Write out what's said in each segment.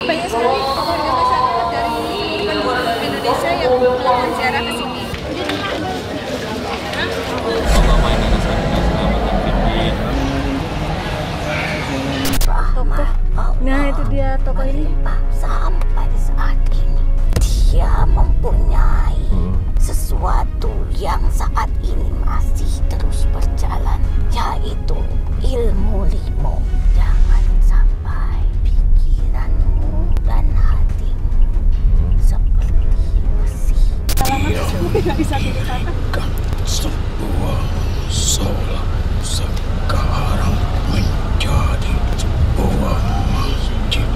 Banyak sekali warga masyarakat dari seluruh Indonesia yang melakukan ziarah ke sini. Nah, itu dia toko ini. Sampai saat ini dia mempunyai sesuatu yang saat ini masih terus berjalan, yaitu ilmu limo. Jangan sampai pikiranmu dan hatimu seperti besi. Nggak bisa dikatakan. Sebuah sholat sekarang menjadi sebuah masjid.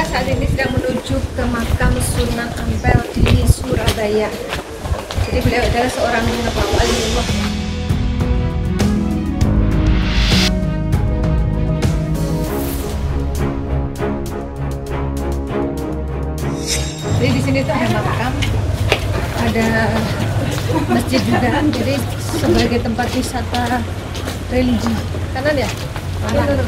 Saat ini sedang menuju ke makam Sunan Ampel di Surabaya. Jadi beliau adalah seorang waliullah. Jadi di sini tuh ada makam, ada masjid juga. Jadi sebagai tempat wisata religi. Kanan ya? Kanan.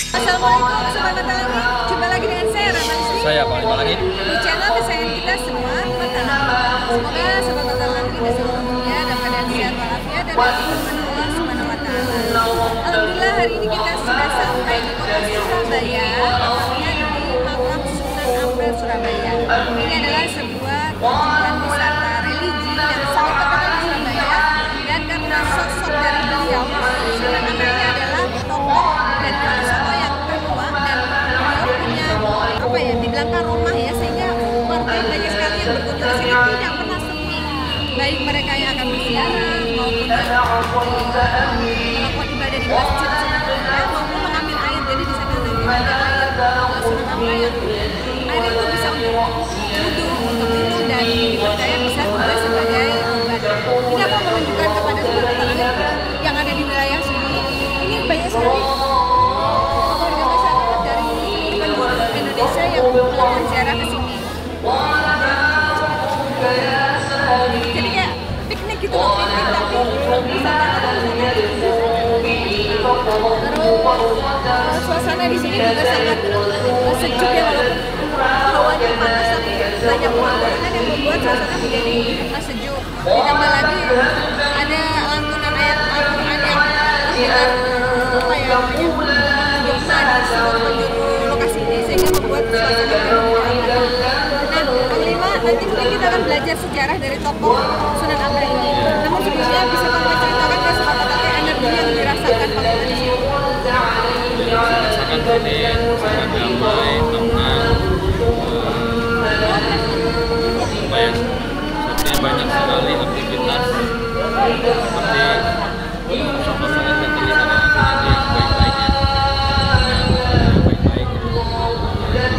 Assalamualaikum Sobat Matalangi, jumpa lagi dengan saya Ramani. Saya Pak lagi Di channel kesayangan kita semua, Matalangi. Semoga Sobat Matalangi di seluruh dunia dalam keadaan sehat walafiat dan berkenan Allah Subhanahu wa Ta'ala. Alhamdulillah hari ini kita sudah sampai di kota Surabaya, tepatnya di makam Sunan Ampel Surabaya. Ini adalah sebuah kunjungan wisata religi yang sangat terkenal di Surabaya, dan karena sosok dari beliau Sunan Ampel ini adalah tokoh dan sosok yang tertua, dan beliau punya apa ya, dibilang karomah ya, sehingga warga banyak sekali yang berkunjung ke sini tidak pernah sepi, baik mereka yang akan berziarah maupun melakukan ibadah di masjid Sunan Ampel maupun mengambil air. Jadi di sana nanti ada air Sunan Ampel yang air itu bisa untuk wudhu, untuk minum, dan dipercaya bisa juga sebagai obat. Ini apa menunjukkan kepada Sobat Matalangi yang ada di wilayah sini, ini banyak sekali warga masyarakat dari seluruh Indonesia yang melakukan ziarah ke sini. Jadi kayak piknik gitu loh, piknik tapi wisata. Terus suasana di sini juga sangat sejuk ya, walaupun hawanya panas tapi banyak pemandangan yang membuat suasana menjadi sejuk. Ditambah lagi ada lantunan ayat Al-Quran yang terdengar apa ya namanya, gema di seluruh penjuru lokasi ini, sehingga membuat suasana menjadi aman. Nah, Panglima, nanti mungkin kita akan belajar sejarah dari tokoh Sunan Ampel ini. Namun sebelumnya bisa Panglima ceritakan ke Sobat Matalangi energi yang dirasakan Panglima di sini. Rasakan sini sangat damai, tenang, apa ya, seperti banyak sekali aktivitas seperti sosok yang terlihat nanti yang baik-baiknya, yang baik-baik itu banyak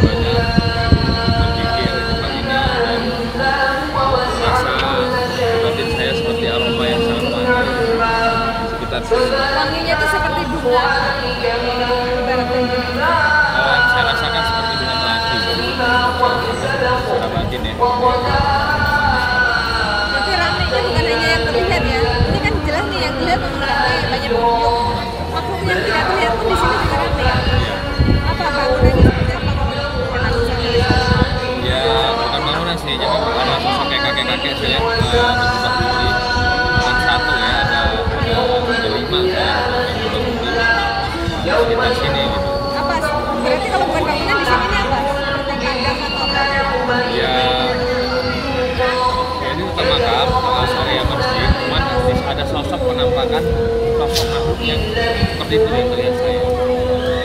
menjikir di tempat ini, dan rasa batin saya seperti aroma yang sangat wangi di sekitar sini. Wanginya itu seperti bunga. Yang saya rasakan seperti bunga melati secara batin ya. Berarti ramai banyak berubah budi, bukan satu ya, ada 5 ya yang berubah budi di sini gitu. Apa? Berarti kalau bukan bangunan di sini ini apa? Seperti kandang atau apa? Ya ini tetap makam, area masjid, cuman ada sosok penampakan sosok makhluk yang seperti itu yang terlihat saya.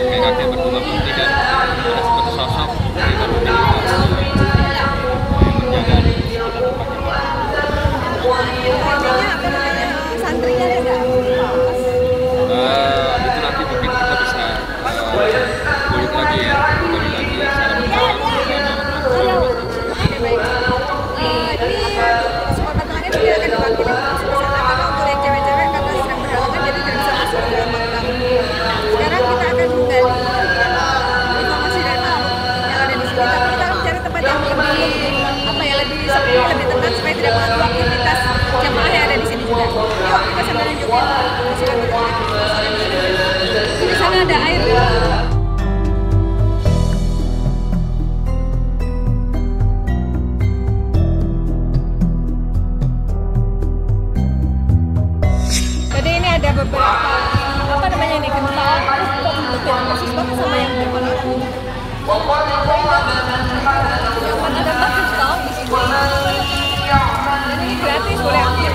Kayak kakek berubah budi dan ada seperti sosok di dalam yang menjaga di sekitar tempat ini. Artinya apa namanya? Santrinya ada nggak? Itu nanti mungkin kita bisa kulik lagi ya, kulik lagi secara mendalam bersama Oke, baik. Ini semua pasangannya tidak akan diwakili masuk ke sana karena untuk yang cewek-cewek karena sedang berhalangan jadi tidak bisa masuk ke dalam makam. Sekarang kita akan menggali informasi dari makhluk yang ada di sini, tapi kita akan mencari tempat yang lebih apa ya, lebih sepi, lebih tenang supaya tidak mengganggu aktivitas jamaah yang ada di sini juga. Yuk kita sambil nunjukin. Di sana ada air. Jadi ini ada beberapa apa namanya ini kental persis banget sama yang depan aku. Yang mana ada bagus tau di sini. Dan ini gratis, boleh ambil.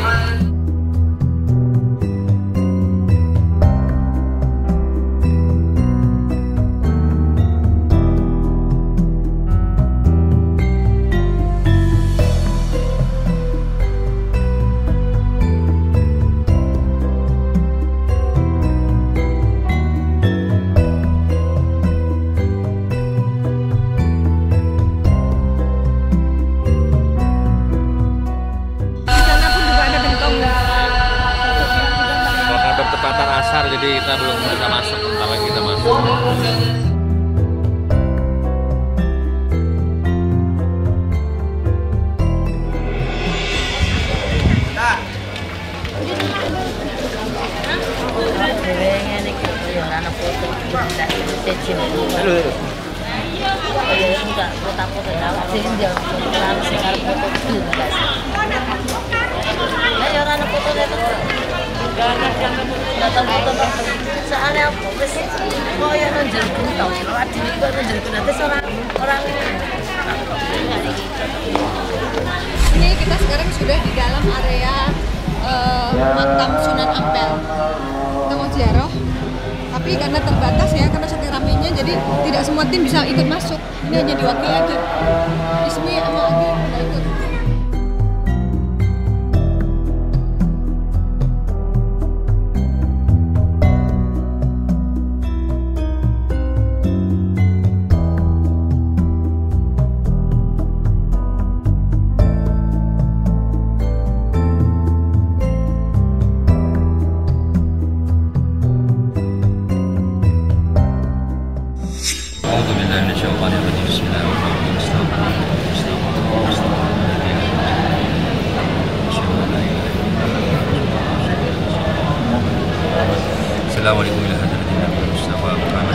Bertepatan asar, jadi kita belum bisa masuk, bentar lagi kita masuk. Soalnya aku wis koyo nonjolku to. Awak dhewe kok nonjolku nanti orang Ini kita sekarang sudah di dalam area makam Sunan Ampel. Kita mau ziarah, tapi karena terbatas ya, karena saking ramainya, jadi tidak semua tim bisa ikut masuk. Ini hanya diwakili aja. Ismi sama Agi nggak ikut. Assalamualaikum warahmatullahi wabarakatuh.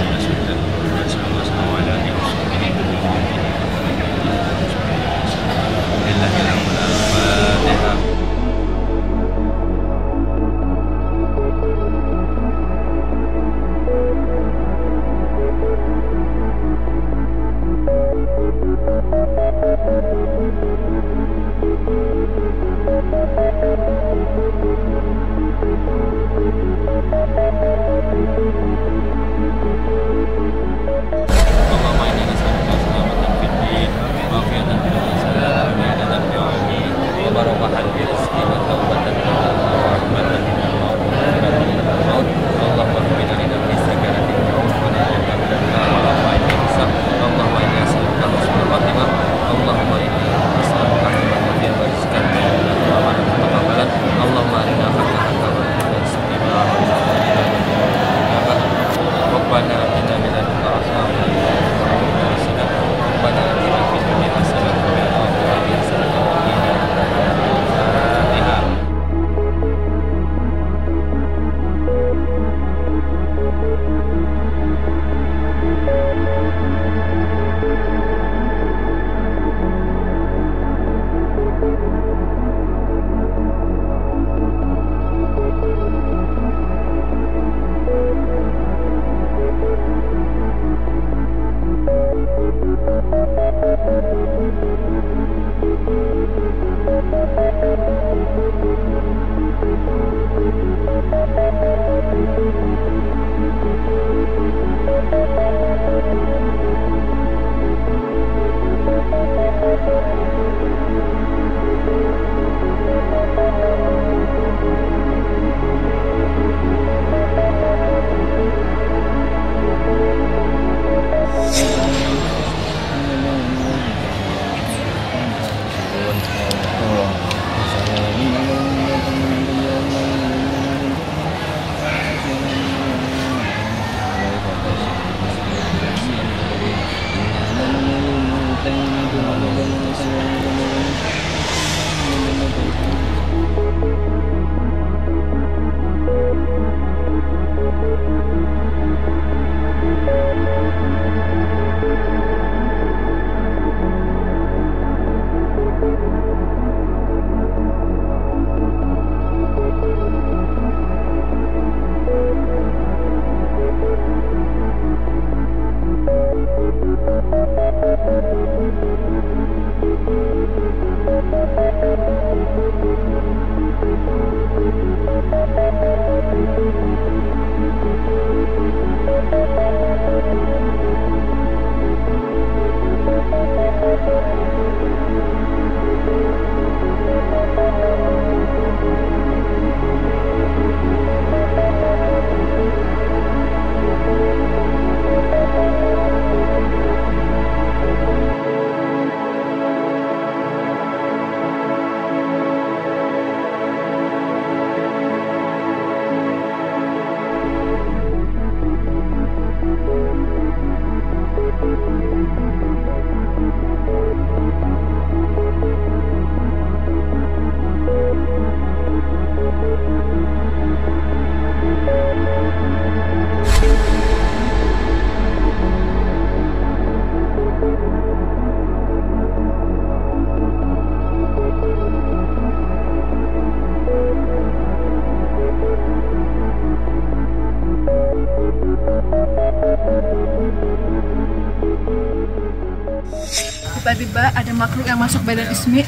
tiba-tiba ada makhluk yang masuk badan Ismi.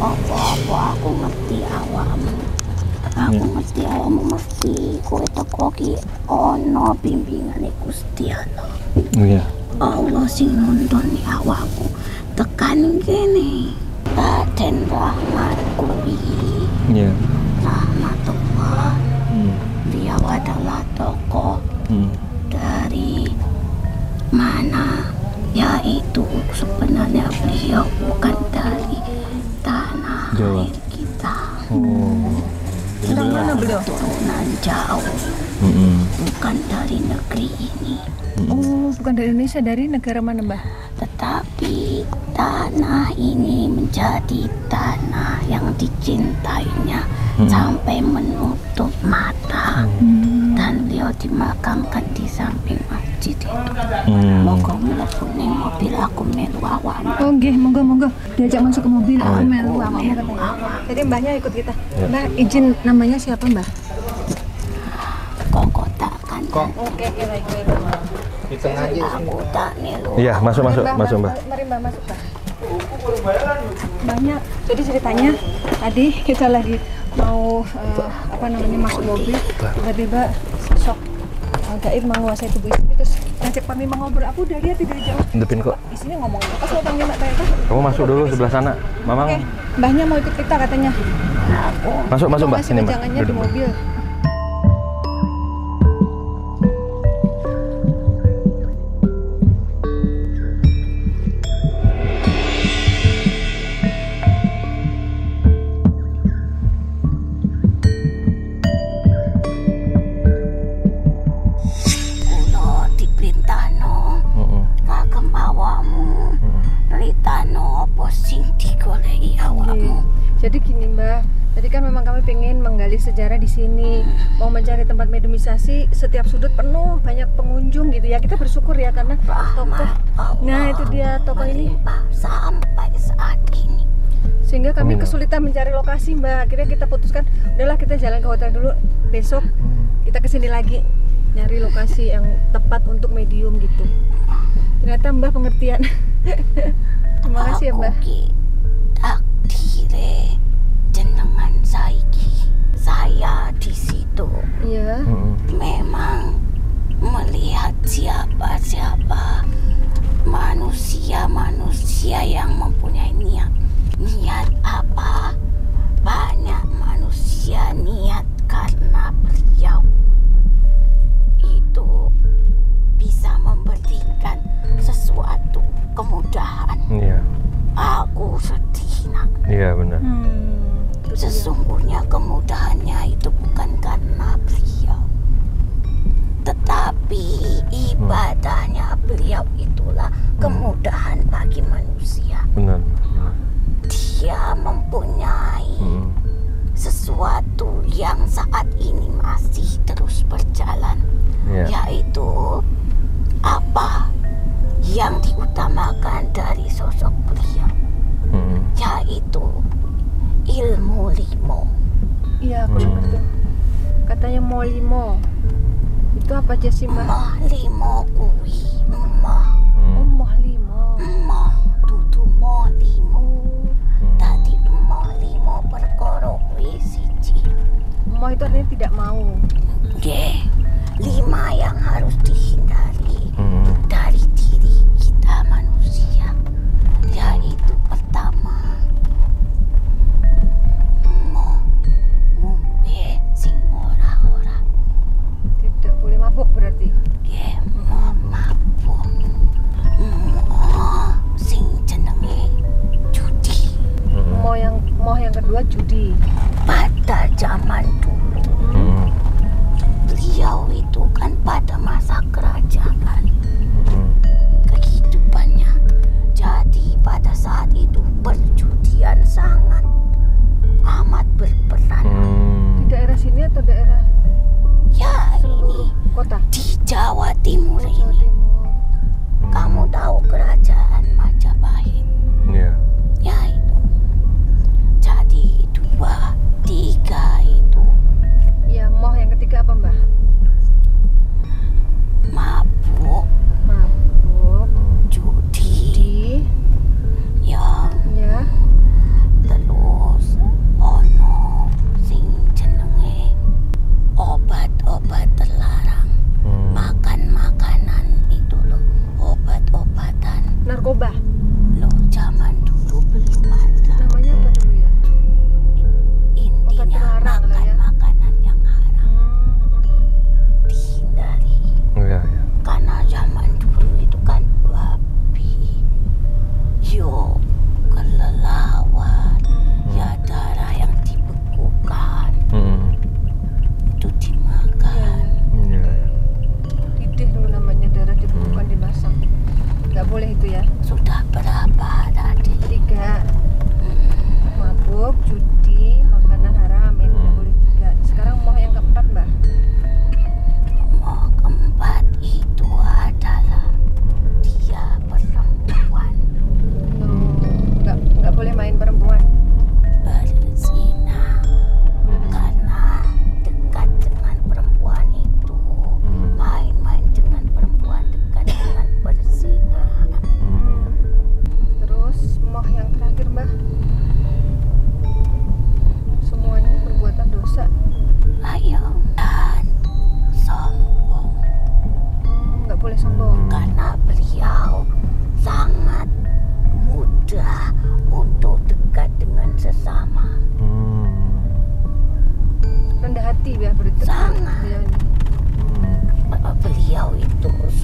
Apa aku ngerti awakmu. Aku ngerti awakmu mesti kowe teko ki ana bimbingane Gusti Allah. Iya. Allah sing nuntuni awakku tekan kene. Raden Rahmat kuwi. Iya. Rahmatullah. Beliau adalah tokoh dari mana, yaitu sebenarnya beliau bukan dari tanah Jawa. air kita. Orang mana beliau? Turunan jauh, bukan dari negeri ini. Oh, bukan dari Indonesia, dari negara mana, Mbah? Tetapi tanah ini menjadi tanah yang dicintainya sampai menutup mata. Dan beliau dimakamkan di samping masjid itu. Moga mlebu ning mobil aku melu awakmu. Oh, nggih, monggo. Diajak masuk ke mobil, aku melu awakmu Melu katanya. awakmu. Jadi Mbahnya ikut kita. Mbah, izin namanya siapa, Mbah? Kok takkan Oke, baik. aku tak melu. Iya, masuk Mbak. Mari Mbah masuk, Mbah. Mbahnya, jadi ceritanya tadi kita lagi mau masuk mobil, tiba-tiba sosok gaib menguasai tubuh Ismi, terus ngajak kami mengobrol. Aku udah lihat dari jauh. Depin kok. Isinya ngomong apa? Pas lo panggil Mbak Teta. Kamu masuk dulu sebelah sana. Mamang. Oke, Mbahnya mau ikut kita katanya. Masuk Mbak. Masih Sini Mbak. jangannya di Duduk, Mbak. mobil. Kulo diperintahno kagem awakmu. Ritano apa sing digoleki awakmu. Jadi gini Mbak, tadi kan memang kami pengen menggali sejarah di sini, mau mencari tempat mediumisasi, setiap sudut penuh banyak pengunjung gitu ya. Kita bersyukur ya karena tokoh. Nah itu dia tokoh ini. Sampai saat ini. Sehingga kami kesulitan mencari lokasi Mbak. Akhirnya kita putuskan, udahlah kita jalan ke hotel dulu. Besok kita kesini lagi nyari lokasi yang tepat untuk medium gitu. Ternyata Mbak pengertian. Terima kasih ya Mbak. Takdire jenengan saiki. Saya di situ Iya. memang melihat siapa-siapa manusia yang mempunyai niat apa. Banyak manusia niat karena beliau itu bisa memberikan sesuatu kemudahan. Iya. Aku sedih nak. Iya benar. Sesungguhnya kemudahannya itu bukan karena beliau, tetapi ibadahnya beliau itulah kemudahan bagi manusia. Benar. Dia mempunyai sesuatu yang saat ini masih terus berjalan, yaitu apa yang diutamakan dari sosok beliau, yaitu ilmu limo. Iya aku dengar tuh. Katanya mau limo. Itu apa aja sih Mbak? Mah limo kuwi mah. Oh moh limo. Mah dudu mah limo. Tadi mah limo perkara kuwi siji. Moh itu artinya tidak mau. Nggih, 5 yang harus dihindari dari diri kita manusia, yaitu pertama, ngombe sing ora-ora. Tidak boleh mabuk berarti. Nggih, mabuk. Sing jenenge judi. Moh yang kedua judi. Pada zaman dulu, beliau itu kan pada masa kerajaan, kehidupannya. Jadi pada saat itu perjudian sangat amat berperan. Di daerah sini atau daerah Ya ini kota? di Jawa Timur Jawa ini. Timur. Kamu tahu kerajaan Majapahit? Iya. Ya itu. Jadi 2, 3 itu Iya, moh yang ketiga apa Mbak? mabuk, Mabuk, judi, di,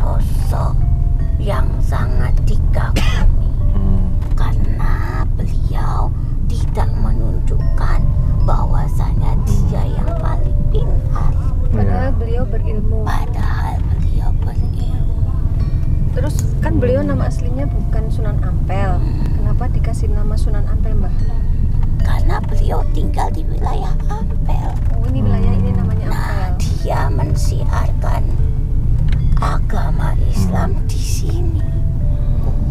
sosok yang sangat dikagumi karena beliau tidak menunjukkan bahwasanya dia yang paling pintar. Padahal beliau berilmu. Padahal beliau berilmu. Terus kan beliau nama aslinya bukan Sunan Ampel. Kenapa dikasih nama Sunan Ampel, Mbah? Karena beliau tinggal di wilayah Ampel. Oh, ini wilayah ini namanya Nah, Ampel. dia mensiarkan agama Islam di sini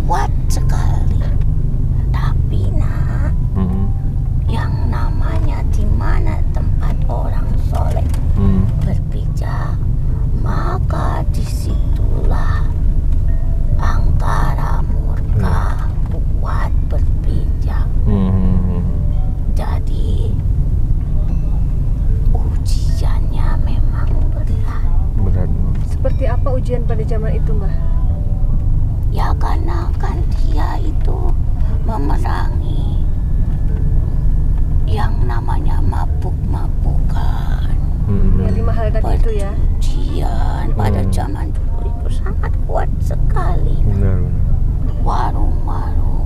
kuat sekali. Tapi nak, yang namanya di mana tempat orang soleh berpijak, maka disitulah angkara murka kuat berpijak. Jadi ujiannya memang berat. Seperti apa ujian pada zaman itu, Mbah? Ya karena kan dia itu memerangi yang namanya mabuk-mabukan. Ya, 5 hal tadi itu ya. Ujian pada zaman dulu itu sangat kuat sekali. Warung-warung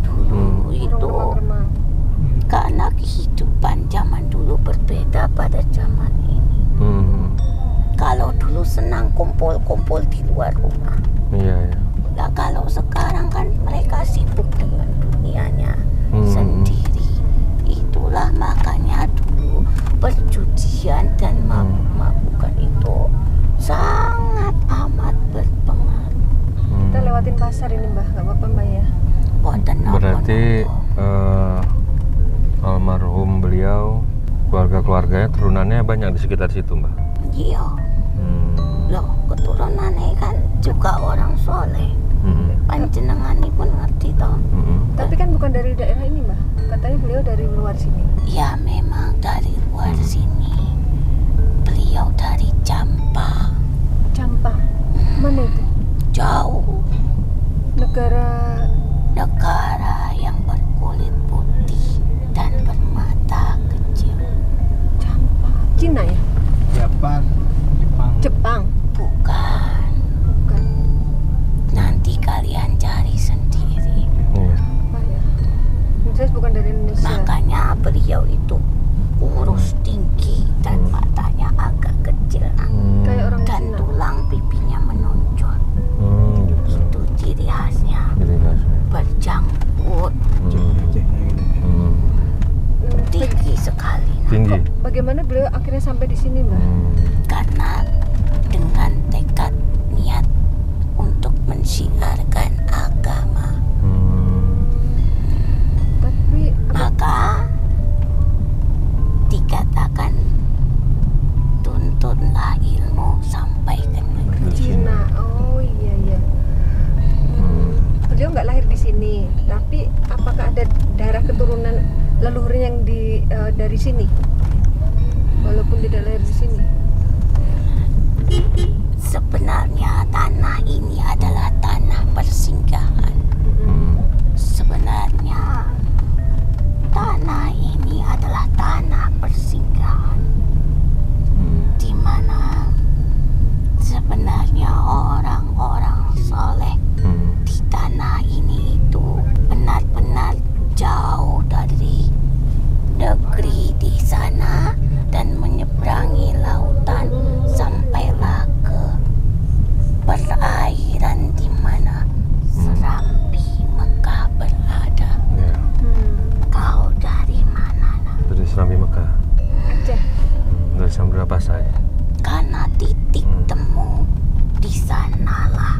dulu itu Remang-remang. karena kehidupan zaman dulu berbeda pada zaman ini. Kalau dulu senang kumpul-kumpul di luar rumah. Nah, kalau sekarang kan mereka sibuk dengan dunianya sendiri. Itulah makanya dulu perjudian dan mabuk-mabukan itu sangat amat berpengaruh. Kita lewatin pasar ini, Mbah. Nggak apa-apa, Mbah ya? Berarti almarhum beliau, keluarga-keluarganya, turunannya banyak di sekitar situ, Mbak? Iya. Loh, keturunannya kan juga orang soleh. Panjenengani pun ngerti toh. Tapi kan bukan dari daerah ini, Mbah. Katanya beliau dari luar sini. Ya memang dari luar sini. Beliau dari Jampa. Campa. Mana itu? Jauh. Negara yang berkulit putih dan bermata kecil. Campa. Cina ya? Jepang. Bukan. Nanti kalian cari sendiri. Apa ya? Jelas bukan dari Indonesia. Makanya beliau itu kurus tinggi dan matanya agak kecil. Kayak orang Dan Cina. tulang pipinya menonjol. Itu ciri khasnya. Berjanggut. Tinggi sekali. Tinggi. Bagaimana beliau akhirnya sampai di sini, Mbah? Karena dengan tekad niat untuk mensiarkan agama, Tapi maka dikatakan tuntunlah ilmu sampai ke negeri. Cina. Oh iya iya. Beliau nggak lahir di sini, tapi apakah ada darah keturunan leluhur yang dari sini? Walaupun tidak lahir di sini. Sebenarnya tanah ini adalah tanah persinggahan. Sebenarnya tanah ini adalah tanah persinggahan, di mana sebenarnya orang-orang soleh di tanah ini itu benar-benar jauh dari negeri di sana dan menyeberangi lautan sampailah ke perairan di mana Serambi Mekah berada. Kau dari mana, nak? Dari Serambi Mekah. Aceh. Dari Samudra Pasai. Karena titik temu di sanalah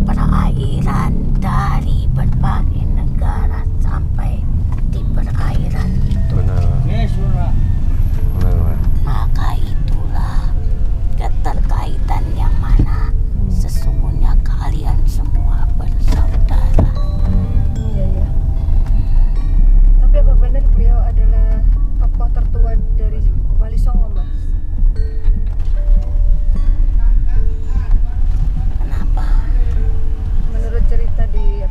perairan dari berbagai negara sampai di perairan itu. Benar. Maka itulah keterkaitan yang mana sesungguhnya kalian semua bersaudara. Iya iya. Tapi apa benar beliau adalah tokoh tertua dari Wali Songo, Mbah? Menurut cerita di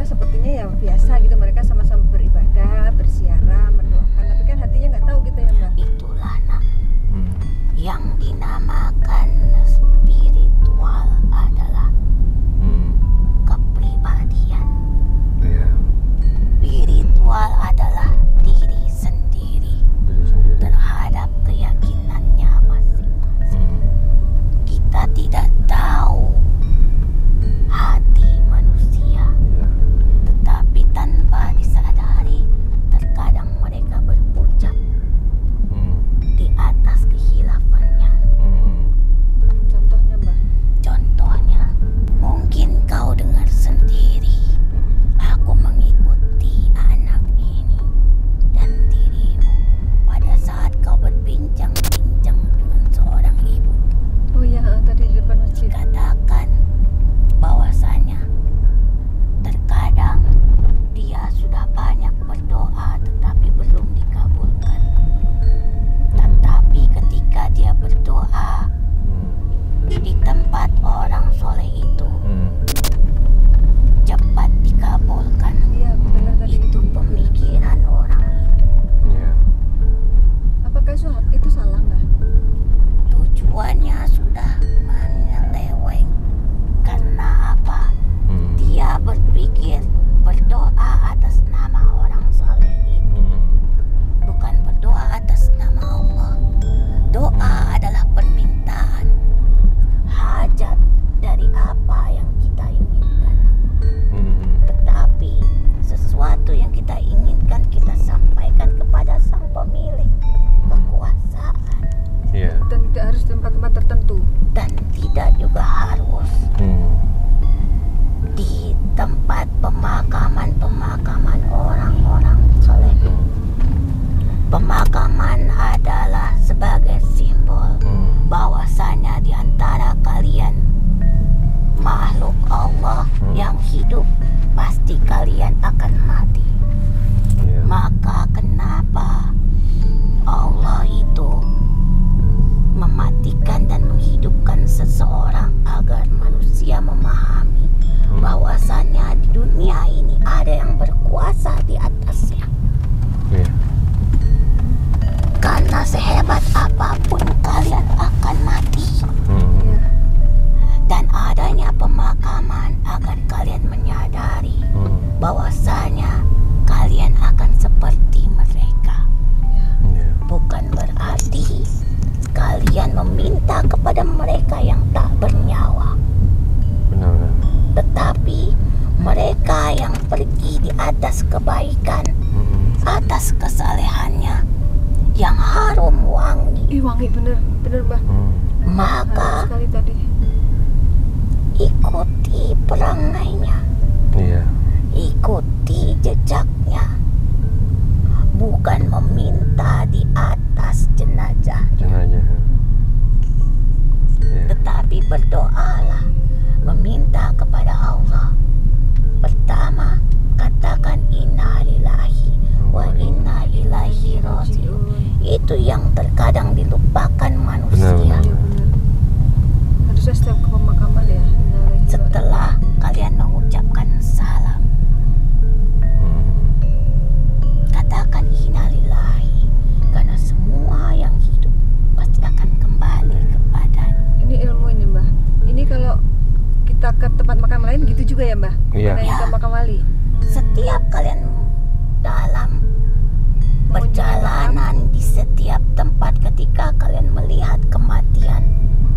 sepertinya ya biasa gitu, mereka sama-sama beribadah, bersiarah, mendoakan, tapi kan hatinya nggak tahu gitu ya Mbak. Itulah nak, yang dinamakan spiritual adalah kepribadian. Spiritual adalah diri sendiri terhadap keyakinannya masing-masing. Kita tidak tahu hati manusia, tetapi tanpa disadari terkadang mereka berucap di atas kehilafannya. Contohnya Mbak. Contohnya, mungkin kau dengar sendiri, aku mengikuti anak ini dan dirimu pada saat kau berbincang-bincang dengan seorang ibu. Oh iya, tadi di depan masjid. Katakan bahwasanya terkadang dia sudah banyak berdoa tetapi belum dikabulkan. Tetapi ketika dia berdoa di tempat orang soleh itu cepat dikabulkan. Iya, benar tadi. Itu pemikiran orang itu. Apakah itu salah Mbak? Tujuannya sudah menyeleweng. Karena apa? Dia berpikir berdoa atas nama orang saleh itu, bukan berdoa atas nama Allah. Doa adalah permintaan hajat dari apa yang kita inginkan. Tetapi sesuatu yang kita inginkan kita sampaikan kepada sang pemilik kekuasaan. Dan tidak harus di tempat-tempat tertentu. Dan tidak juga harus di tempat pemakaman orang-orang soleh. Pemakaman adalah sebagai simbol bahwasanya di antara kalian makhluk Allah yang hidup pasti kalian akan mati. Maka kenapa Allah itu mematikan dan menghidupkan seseorang agar manusia memahami bahwasanya di dunia ini ada yang berkuasa di atasnya. Karena sehebat apapun kalian akan mati. Dan adanya pemakaman agar kalian menyadari bahwasanya kalian akan seperti mereka. Bukan berarti kalian meminta kepada mereka yang tak bernyawa. Tetapi mereka yang pergi di atas kebaikan, atas kesalehannya yang harum wangi. Wangi bener Mbak. Maka sekali tadi. Ikuti perangainya. Ikuti jejaknya. Bukan meminta di atas jenazah. Tetapi berdoalah, meminta kepada Allah. Pertama, katakan inna lillahi wa inna ilaihi raji'un. Itu yang terkadang dilupakan manusia. Harusnya setiap ke pemakaman ya. Setelah kalian mengucapkan salam, katakan inna lillahi, karena semua yang hidup pasti akan kembali kepadanya. Ini ilmu ini Mbak. Ini kalau kita ke tempat makam lain gitu juga ya Mbak? Iya. Kayak ke makam wali. Setiap kalian dalam perjalanan di setiap tempat, ketika kalian melihat kematian,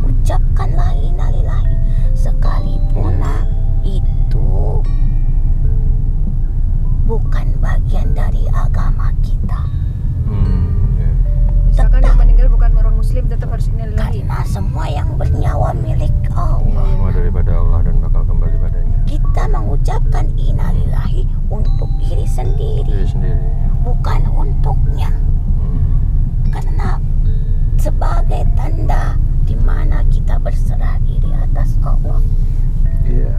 ucapkanlah innalillahi, sekalipun itu bukan bagian dari agama kita. Misalkan yang meninggal bukan orang muslim, tetap harus innalillahi. Karena semua yang bernyawa milik Allah. Semua daripada Allah dan bakal kembali padanya. Kita mengucapkan innalillahi untuk diri sendiri, bukan untuknya. Karena sebagai tanda di mana kita berserah diri atas Allah. Iya.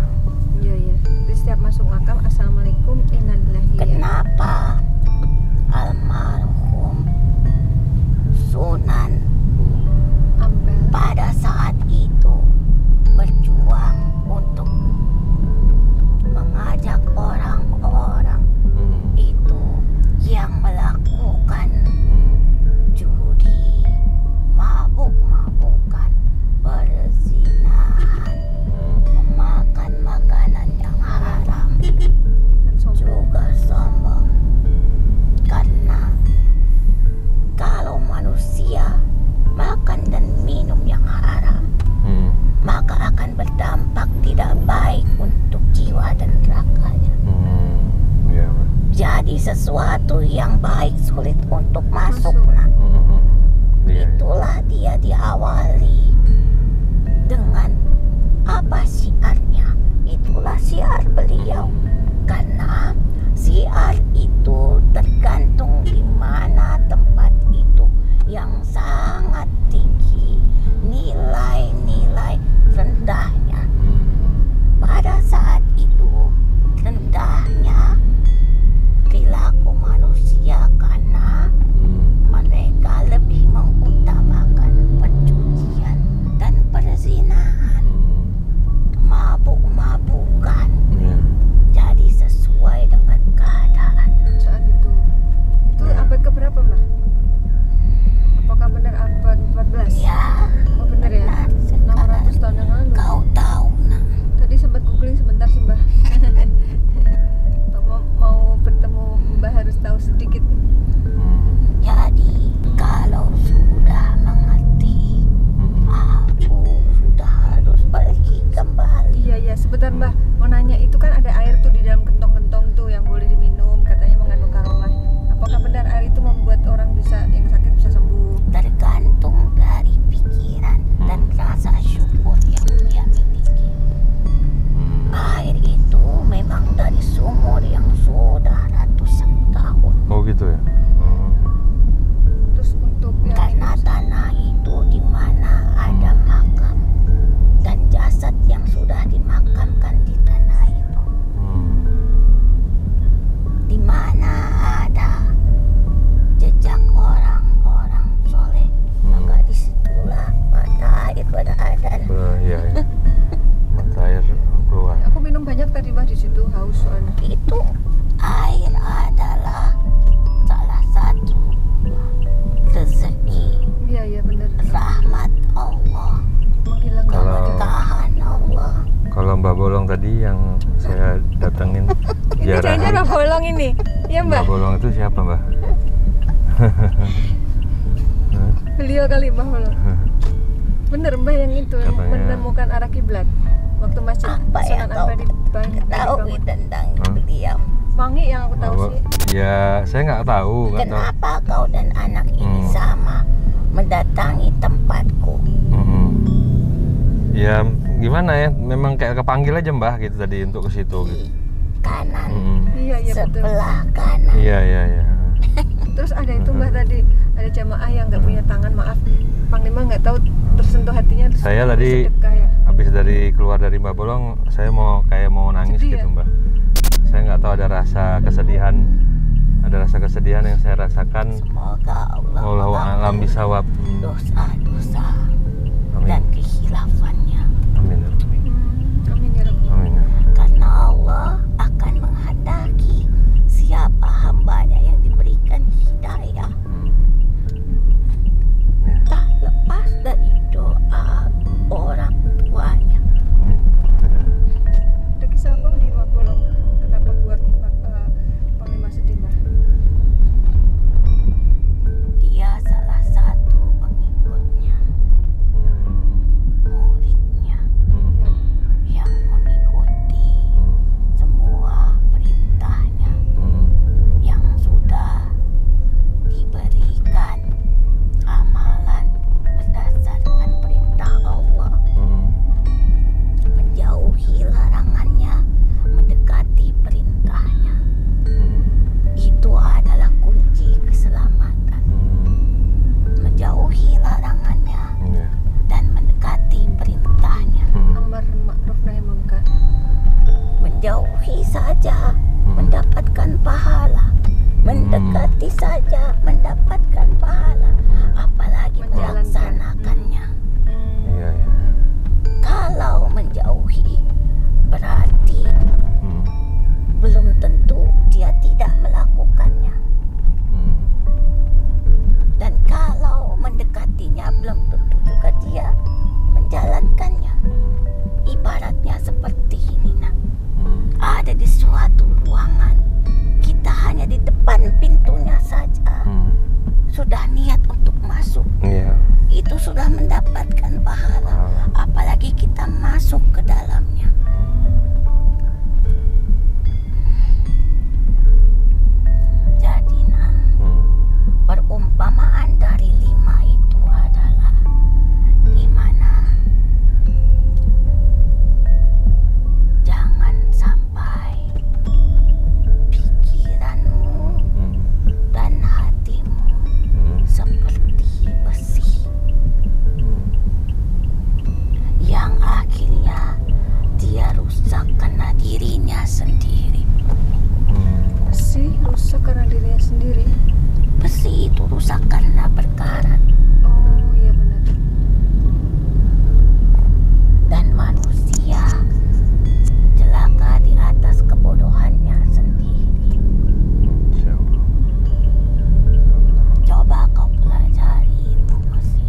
Jadi setiap masuk makam, assalamualaikum innalillahi. Kenapa almarhum Sunan Ampel pada saat itu berjuang untuk mengadu Jadi sesuatu yang baik sulit untuk masuk. Nah, Iya. itulah dia diawali dengan apa syiarnya. Itulah syiar beliau. Karena syiar itu tergantung di mana tempat itu yang sangat tinggi nilai-nilai rendahnya. Pada saat itu rendahnya perilaku manusia karena mereka lebih mengutamakan perjudian dan perzinahan, mabuk-mabukan. Jadi sesuai dengan keadaan. Saat itu abad keberapa, Mbak? Apakah benar abad 14? Ya, Oh benar ya, benar sekali. 600 tahun yang lalu. Kau tahu, nak. Tadi sempat googling sebentar sih, Mbak. Mau bertemu Mbak harus tahu sedikit. Jadi kalau sudah mengerti, aku sudah harus pergi kembali. Iya, sebentar Mbak, mau nanya, itu kan ada air tuh di dalam kentong-kentong tuh yang boleh diminum, katanya mengandung karomah. Apakah benar air itu membuat orang yang sakit bisa sembuh? Tergantung dari pikiran dan rasa syukur yang dia miliki. Air itu memang dari sumur yang sudah ratusan tahun. Oh gitu ya. Terus untuk yang Karena tanah itu di mana ada makam dan jasad yang sudah dimakamkan di tanah itu, di mana ada jejak orang-orang soleh, maka disitulah mata air berada. Iya. Mata air keluar. aku minum banyak tadi Mbak di situ, haus soalnya. Itu air adalah salah satu rezeki, Iya benar. rahmat Allah, Menghilangkan Kalau- keberkahan Allah. Kalau Mbak Bolong tadi yang saya datengin ini jangan ziarahan. Mbak Bolong ini, ya Mbak? Mbak Bolong itu siapa, Mbak? Beliau kali Mbak Bolong. Bener Mbak yang itu yang Katanya- menemukan arah kiblat waktu masjid Apa yang Sunan kau Ampel dibangun. ketahui tentang beliau? Wangi yang aku tahu sih. Ya, saya nggak tahu. Kenapa kau dan anak ini sama mendatangi tempatku? Ya gimana ya, memang kayak kepanggil aja Mbah gitu tadi untuk ke situ gitu. Kanan, Iya betul. sebelah kanan. Iya. Terus ada itu Mbak tadi, ada jamaah yang nggak punya tangan, maaf Panglima nggak tahu tersentuh hatinya. Terus Saya tadi sedekah ya. habis keluar dari Mbak Bolong, saya mau nangis Sedih gitu ya? Mbak. Saya nggak tahu ada rasa kesedihan yang saya rasakan. Semoga Allah Wallahu a'lam bisawab. dosa-dosa Amin. dan kehilafannya. Amin. Amin ya Rabbi. Amin. Karena Allah akan menghendaki siapa hambanya yang diberikan hidayah, Ya. tak lepas dari doa orang tuanya. Ada kisah apa di Mbak Bolong? Kenapa buat Panglima sedih Mbak? Dia salah satu pengikutnya, muridnya, yang mengikuti semua perintahnya yang sudah diberikan amalan berdasarkan perintah Allah, menjauhi larangannya, mendekati perintahnya. Itu adalah kunci keselamatan. Menjauhi larangannya Iya. dan mendekati perintahnya. Amar ma'ruf nahi munkar. Menjauhi saja mendapatkan pahala, mendekati saja mendapatkan pahala, apalagi Menjalankan. melaksanakannya. Iya. Kalau menjauhi berarti belum tentu dia tidak melakukannya, dan kalau mendekatinya belum tentu juga dia menjalankannya. Ibaratnya seperti ini, nak. Ada di suatu ruangan, kita hanya di depan pintunya saja sudah niat untuk masuk, Iya. itu sudah mendapatkan pahala, apalagi kita masuk ke dalamnya. sendiri. Besi itu rusak karena berkarat. Oh iya benar. Dan manusia celaka di atas kebodohannya sendiri. Insya Allah. Coba kau pelajari ilmu besi.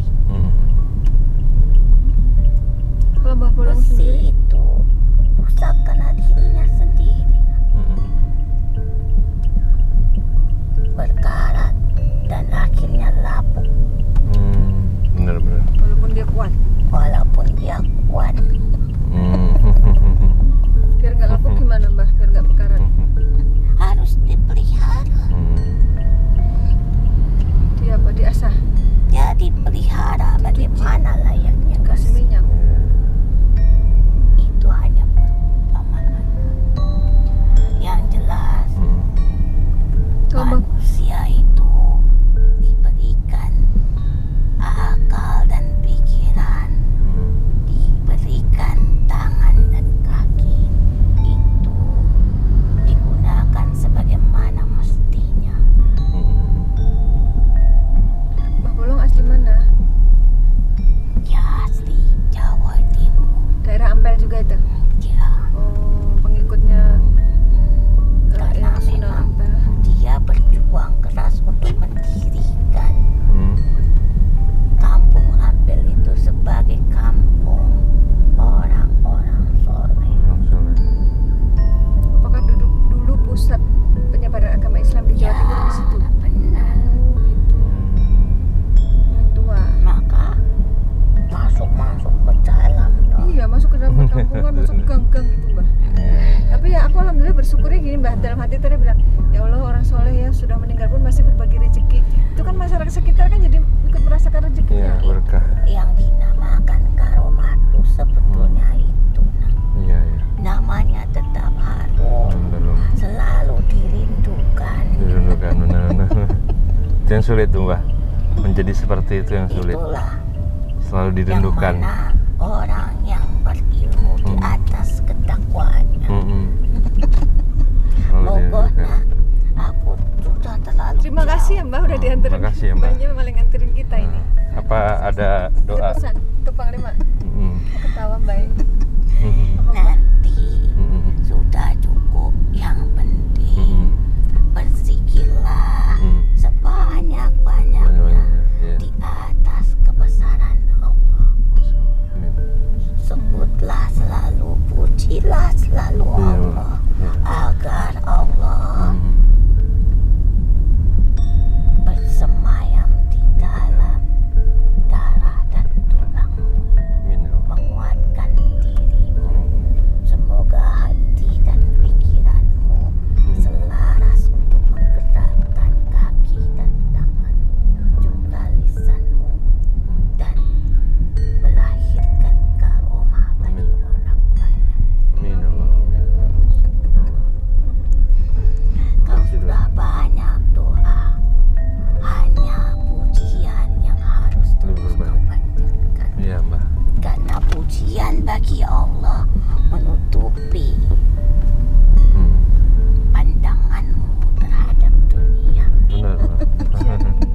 Kalau Mbah Bolong Besi sendiri, itu rusak karena dirinya sendiri. Berkarat dan akhirnya lapuk. Benar-benar. walaupun dia kuat, Walaupun dia kuat, biar nggak lapuk gimana Mbah? Biar nggak bekarat. harus dipelihara. Dia apa? Diasah, Ya dipelihara bagaimana layaknya kasih besi. minyak. Itu hanya perumpamaan. Yang jelas Kalau Mbah manusia itu diberikan akal dan pikiran, diberikan tangan dan kaki, itu digunakan sebagaimana mestinya. Mbah Bolong asli mana? Ya asli Jawa Timur. Daerah Ampel juga itu. Ya, Oh, pengikutnya karena Sunan memang Ampel. dia berjuang keras untuk mendirikan kampung Ampel itu sebagai kampung orang-orang soleh. Apakah dulu pusat penyebaran agama Islam di Jawa Timur di situ? Benar. Oh, gitu. Yang tua. Maka masuk ke dalam dong. Iya, masuk ke dalam perkampungan, masuk gang-gang gitu, Mbah. Tapi ya aku alhamdulillah bersyukurnya gini, Mbah. Dalam hati tadi bilang, ya Allah, orang soleh ya sudah meninggal pun masih berbagi rezeki. Itu kan masyarakat sekitar kan jadi ikut merasakan rezekinya. Iya, berkah. Yang dinamakan karomatu sebetulnya itu Iya, iya. namanya tetap harum, Belum selalu dirindukan. dirindukan, benar-benar. Itu yang sulit tuh, Mbak. Menjadi seperti itu yang sulit. Itulah Selalu yang dirindukan. mana orang yang berilmu di atas ketakwaannya. Selalu Pokoknya dirindukan. aku sudah terlalu Terima kasih ya, Mbah, udah dianterin. Terima kasih ya, Mbah. Mbahnya malah nganterin kita ini. Apa ada Ada doa? pesan untuk Panglima. Ketawa baik. nanti sudah cukup. Yang penting berzikirlah sebanyak-banyaknya Iya. di atas kebesaran Allah. Sebutlah selalu, pujilah selalu Iya, Allah, iya. agar Allah bersemayam di dalam darah dan tulangmu, Amin ya Allah. menguatkan dirimu. Semoga hati dan pikiranmu selaras untuk menggerakkan kaki dan tanganmu, juga lisanmu, dan melahirkan karomah bagi orang banyak. Amin ya Allah. Kau sudah banyak doa, hanya pujian yang harus terus kau panjatkan. Iya, Mbak. Karena pujian bagi Allah menutupi pandanganmu terhadap dunia. Benar, Mbak.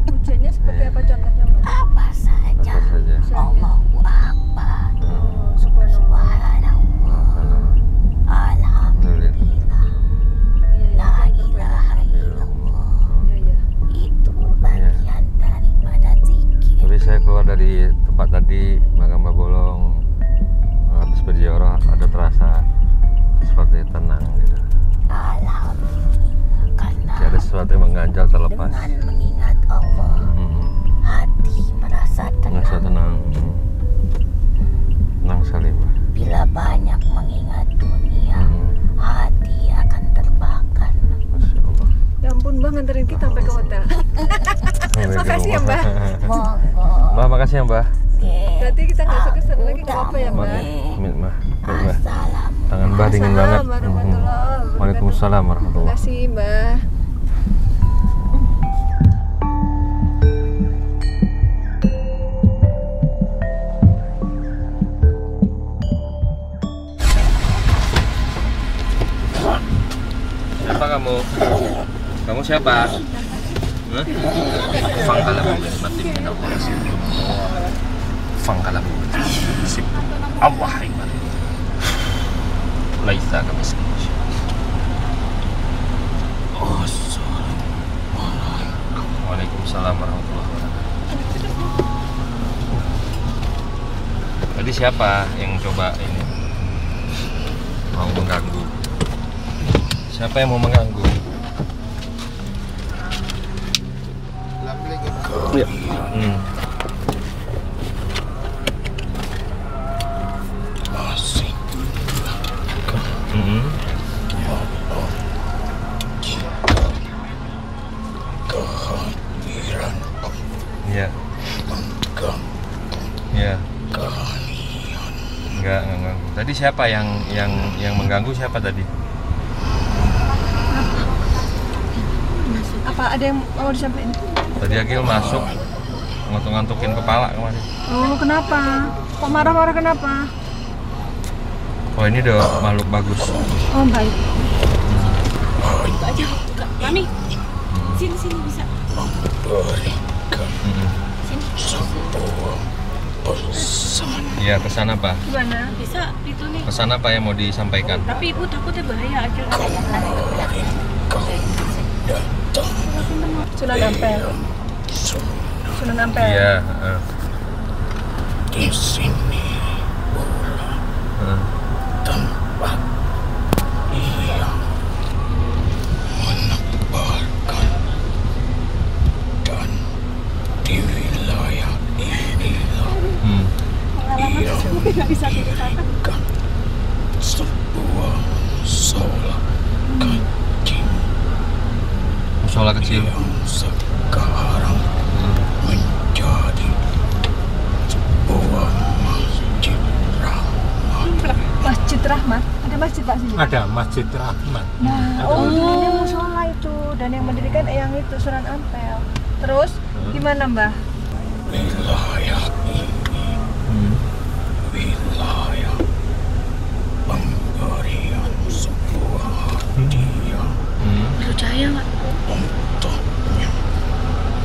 Pujiannya seperti apa contohnya, Mbah? Apa saja. Apa saja. Allahu Akbar, Oh, subhanallah. Subhanallah, Alhamdulillah, Iya, La iya. ilaha illallah. Iya, iya. Itu bagian daripada zikir. Tapi saya keluar dari tempat tadi makam Mbah Bolong, habis berziarah ada terasa seperti tenang gitu. Alhamdulillah. Karena Kayak ada sesuatu yang mengganjal terlepas. dengan mengingat Allah, hati merasa Merasa tenang. tenang. Tenang sekali, Mbak. Bila banyak mengingat dunia, hati akan terbakar. Masya Allah. Ya ampun, Mbah nganterin kita sampai ke hotel. Makasih ya, Mbah. Monggo. Mbak, makasih ya, Mbak. Berarti kita nggak usah kesana lagi, nggak apa-apa ya, Mbah? Amin, Mbak. Baik, Mbak. Assalam. Tangan Mbak dingin banget. Assalamualaikum warahmatullahi wabarakatuh. Waalaikumsalam Terima warahmatullahi. kasih, Mbah. Siapa kamu? Kamu siapa? Fangkalamu binikmatin min Allah sibtum. Fangkalamu sibtum. Allah iman. Laisa kamislihi syai'. Waalaikumsalam warahmatullahi wabarakatuh. Tadi siapa yang coba ini mau mengganggu? Siapa yang mau mengganggu? Ya. Masih kehadiran Ya. Ya. Enggak mengganggu. Tadi siapa yang mengganggu siapa tadi? Apa ada yang mau disampaikan? Tadi Agil masuk ngantuk-ngantukin kepala kemarin. Oh, kenapa? Kok marah-marah kenapa? Oh, ini udah makhluk bagus. Oh, baik. Buka aja, buka. Mami, sini bisa. memberikan Sini. sebuah pesan. Iya, pesan apa? Gimana? Bisa itu nih. Pesan apa yang mau disampaikan? Tapi ibu takutnya bahaya aja. Kemarin kau datang Sunan Ampel. Sunan Ampel. Iya, di sini tempat yang menebarkan, dan di wilayah inilah ia memberikan sebuah sholat kecil musola kecil. yang sekarang menjadi sebuah masjid rahmat. Masjid Rahmat. Ada masjid Pak sini? Ada Masjid Rahmat. Dulunya musola itu, dan yang mendirikan yang itu Sunan Ampel. Terus gimana Mbah? Wilayah ini wilayah pemberian sebuah hadiah Percaya nggak? untuknya,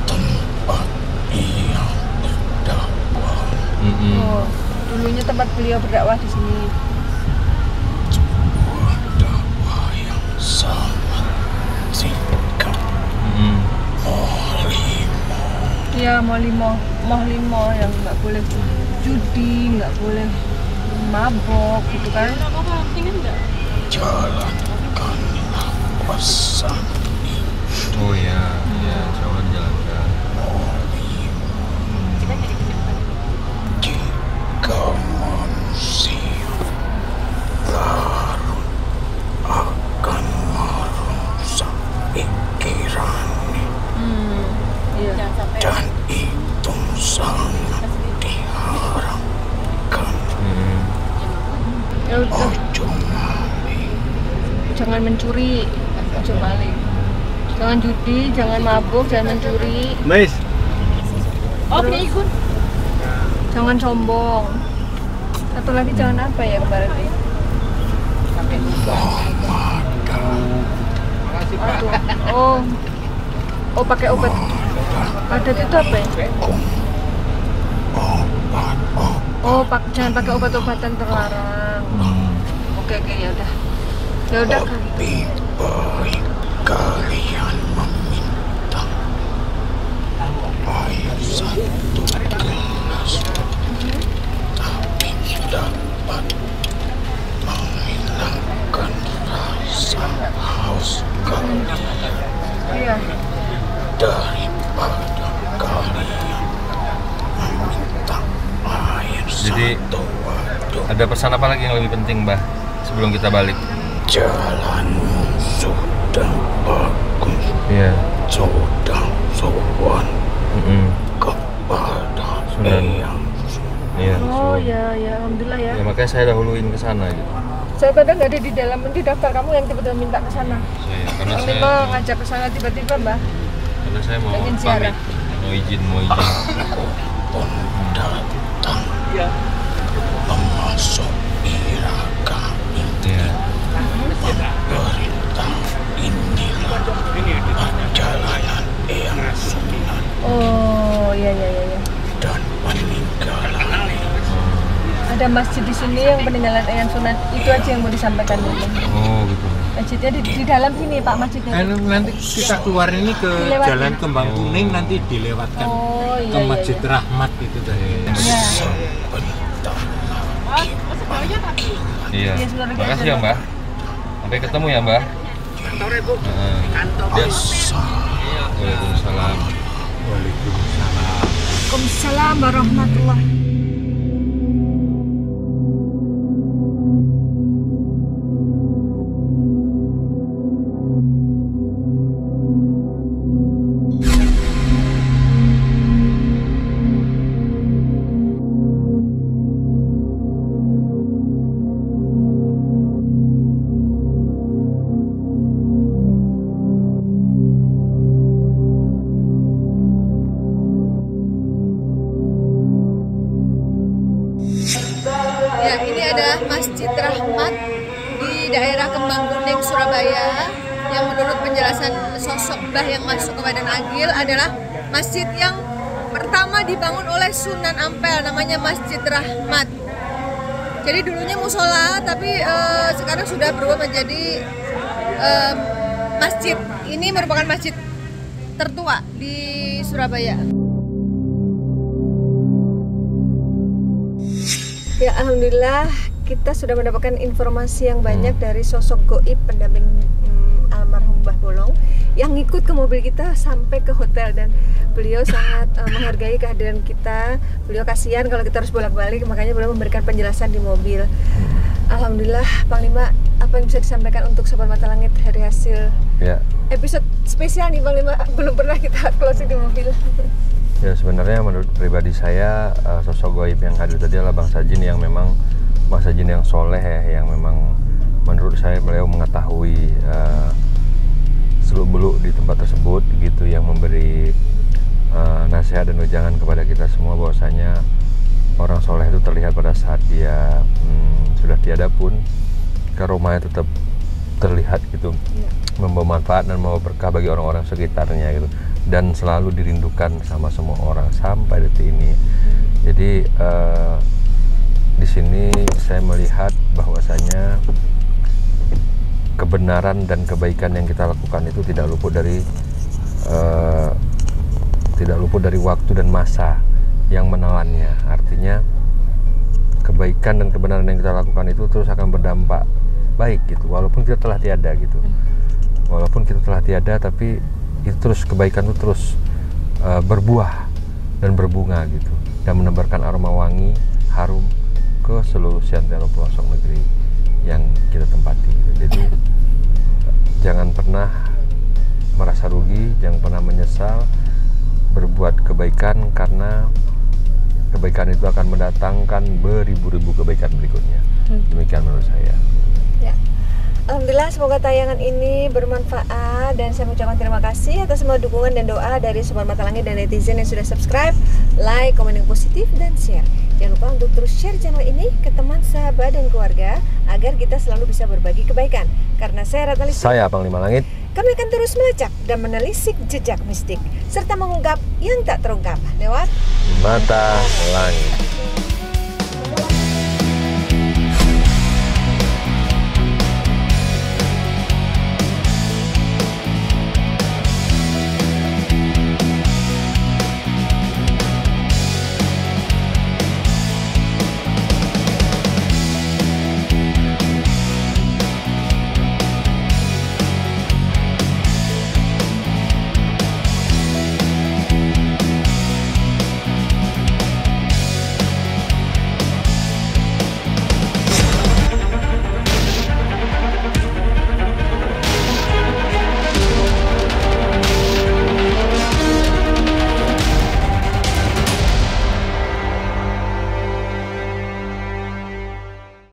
tempat ia berdakwah, Oh, dulunya tempat beliau berdakwah di sini. sebuah dakwah yang sangat singkat, Iya, mau limo yang nggak boleh judi, nggak boleh mabok gitu kan? Apa pengen nggak? jalankanlah pesan ini. Oh ya, insya Allah dijalankan. Kita jadi kecepatan. Jika manusia larut akan merusak pikirannya, Iya. Jangan sampai dan itu sangat diharamkan. Ya udah, Ojo maling, jangan mencuri, ojo maling. Jangan judi, jangan mabuk, jangan mencuri, Mas, oh punya ikut. jangan sombong. Satu lagi jangan apa ya kemarin nih? Aduh. Oh pakai obat. Padat itu apa ya? Oh, jangan pakai obat-obatan terlarang. Oke, ya udah. Ya udah kan. lebih baik kalian meminta air satu gelas, tapi dapat menghilangkan rasa haus kalian Iya. daripada kalian meminta air Jadi, satu waduk. Ada pesan apa lagi yang lebih penting, Mbah, sebelum kita balik? Jalanmu sudah bagus, Iya. sudah sowan kepada Sunan. Eyang Iya. Oh ya, alhamdulillah ya. Ya makanya saya dahuluin ke sana gitu. Saya kadang nggak ada di dalam, nanti daftar kamu yang tiba-tiba minta ke sana. Karena Kami saya mau ngajak ke sana tiba-tiba, Mbak. mau Ingin pamit, ziarah. mau izin. pun datang memasuk iraka Iya. berita inilah perjalanan Eyang ada masjid di sini yang peninggalan Eyang Sunan. Itu aja yang mau disampaikan dulu. Oh gitu. Masjidnya di dalam sini Pak masjidnya. Nanti kita keluar ini ke Jalan Kembang Kuning, nanti dilewatkan ke Masjid Rahmat itu tadi. Iya. Makasih ya Mbak. Sampai ketemu ya Mbak. Kantor Ibu. Kantor. Waalaikumsalam. Waalaikumsalam warahmatullahi. Ya, ini ada Masjid Rahmat di daerah Kembang Kuning, Surabaya, yang menurut penjelasan sosok Mbah yang masuk ke Badan Agil adalah masjid yang pertama dibangun oleh Sunan Ampel, namanya Masjid Rahmat. Jadi dulunya musola, tapi sekarang sudah berubah menjadi masjid. Ini merupakan masjid tertua di Surabaya. Ya, alhamdulillah kita sudah mendapatkan informasi yang banyak dari sosok goib pendamping almarhum Mbah Bolong yang ikut ke mobil kita sampai ke hotel, dan beliau sangat menghargai kehadiran kita. Beliau kasihan kalau kita harus bolak-balik, makanya beliau memberikan penjelasan di mobil. Alhamdulillah, Panglima, apa yang bisa disampaikan untuk Sobat Mata Langit dari hasil episode spesial nih Panglima, belum pernah kita closing di mobil. Ya sebenarnya menurut pribadi saya sosok goib yang hadir tadi adalah Bang Sajin yang memang Bang Sajin yang soleh ya, yang memang menurut saya beliau mengetahui seluk-beluk di tempat tersebut gitu, yang memberi nasihat dan wejangan kepada kita semua bahwasanya orang soleh itu terlihat pada saat dia sudah tiada pun karomahnya tetap terlihat gitu, membawa manfaat dan membawa berkah bagi orang-orang sekitarnya gitu, dan selalu dirindukan sama semua orang sampai detik ini. Jadi di sini saya melihat bahwasanya kebenaran dan kebaikan yang kita lakukan itu tidak luput dari waktu dan masa yang menelannya. Artinya kebaikan dan kebenaran yang kita lakukan itu terus akan berdampak baik gitu, walaupun kita telah tiada gitu. Walaupun kita telah tiada, tapi itu terus, kebaikan itu terus berbuah dan berbunga gitu, dan menebarkan aroma wangi harum ke seluruh seantero pelosok negeri yang kita tempati gitu. Jadi jangan pernah merasa rugi, jangan pernah menyesal berbuat kebaikan, karena kebaikan itu akan mendatangkan beribu-ribu kebaikan berikutnya. Demikian menurut saya. Ya. Alhamdulillah, semoga tayangan ini bermanfaat, dan saya mengucapkan terima kasih atas semua dukungan dan doa dari Sobat Mata Langit dan netizen yang sudah subscribe, like, komen yang positif, dan share. Jangan lupa untuk terus share channel ini ke teman, sahabat, dan keluarga agar kita selalu bisa berbagi kebaikan. Karena saya Ratna Listik, saya Panglima Langit, kami akan terus melacak dan menelisik jejak mistik serta mengungkap yang tak terungkap lewat Mata Langit.